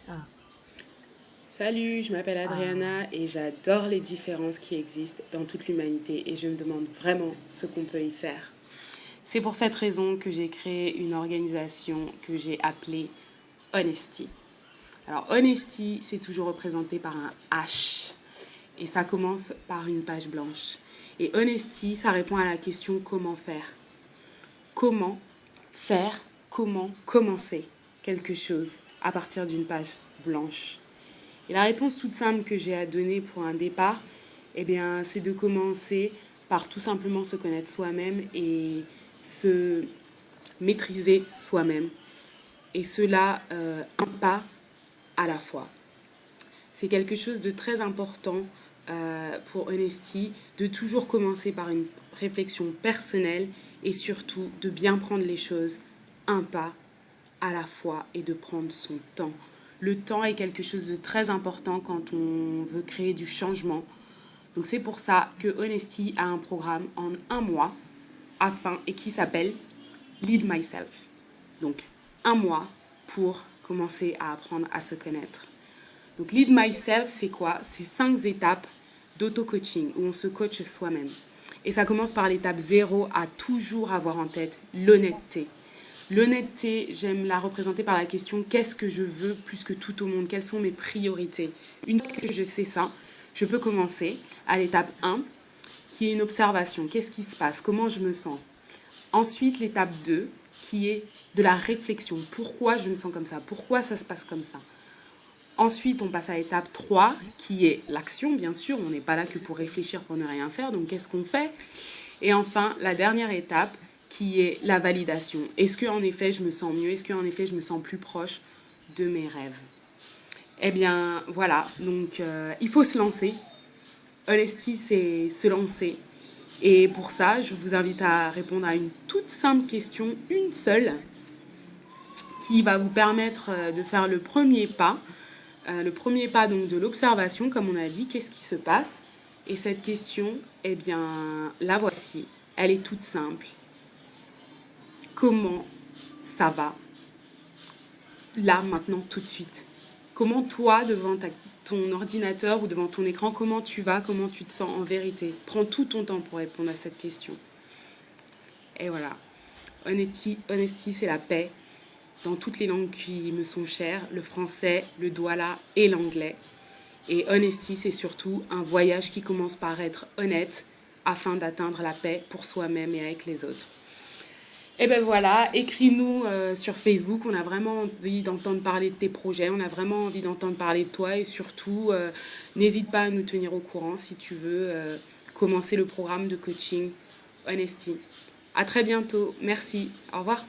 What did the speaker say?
Ah, Salut, je m'appelle ah, Adriana et j'adore les différences qui existent dans toute l'humanité et je me demande vraiment ce qu'on peut y faire. C'est pour cette raison que j'ai créé une organisation que j'ai appelée Honesty. Alors Honesty, c'est toujours représenté par un H et ça commence par une page blanche. Et Honesty, ça répond à la question comment faire. Comment faire, comment commencer quelque chose à partir d'une page blanche. Et la réponse toute simple que j'ai à donner pour un départ, eh bien, c'est de commencer par tout simplement se connaître soi-même et se maîtriser soi-même. Et cela un pas à la fois. C'est quelque chose de très important pour Honesty, de toujours commencer par une réflexion personnelle et surtout de bien prendre les choses un pas à la fois et de prendre son temps. Le temps est quelque chose de très important quand on veut créer du changement. Donc c'est pour ça que Honesty a un programme en un mois et qui s'appelle Lead Myself. Donc un mois pour commencer à apprendre à se connaître. Donc Lead Myself, c'est quoi? C'est 5 étapes d'auto-coaching où on se coach soi-même. Et ça commence par l'étape zéro à toujours avoir en tête l'honnêteté. L'honnêteté, j'aime la représenter par la question qu'est-ce que je veux plus que tout au monde? Quelles sont mes priorités? Une fois que je sais ça, je peux commencer à l'étape un qui est une observation. Qu'est-ce qui se passe? Comment je me sens? Ensuite, l'étape 2 qui est de la réflexion. Pourquoi je me sens comme ça? Pourquoi ça se passe comme ça? Ensuite, on passe à l'étape 3 qui est l'action, bien sûr. On n'est pas là que pour réfléchir, pour ne rien faire. Donc, qu'est-ce qu'on fait? Et enfin, la dernière étape qui est la validation. Est-ce qu'en effet, je me sens mieux? Est-ce qu'en effet, je me sens plus proche de mes rêves? Eh bien, voilà. Donc, il faut se lancer. Honesty, c'est se lancer. Et pour ça, je vous invite à répondre à une toute simple question, une seule, qui va vous permettre de faire le premier pas donc de l'observation, comme on a dit, qu'est-ce qui se passe? Et cette question, eh bien, la voici. Elle est toute simple. Comment ça va là, maintenant, tout de suite? Comment toi, devant ton ordinateur ou devant ton écran, comment tu vas, comment tu te sens en vérité? Prends tout ton temps pour répondre à cette question. Et voilà. Honesty, c'est la paix dans toutes les langues qui me sont chères, le français, le douala et l'anglais. Et Honesty, c'est surtout un voyage qui commence par être honnête afin d'atteindre la paix pour soi-même et avec les autres. Et ben voilà, écris-nous sur Facebook, on a vraiment envie d'entendre parler de tes projets, on a vraiment envie d'entendre parler de toi et surtout, n'hésite pas à nous tenir au courant si tu veux commencer le programme de coaching Honesty. À très bientôt, merci, au revoir.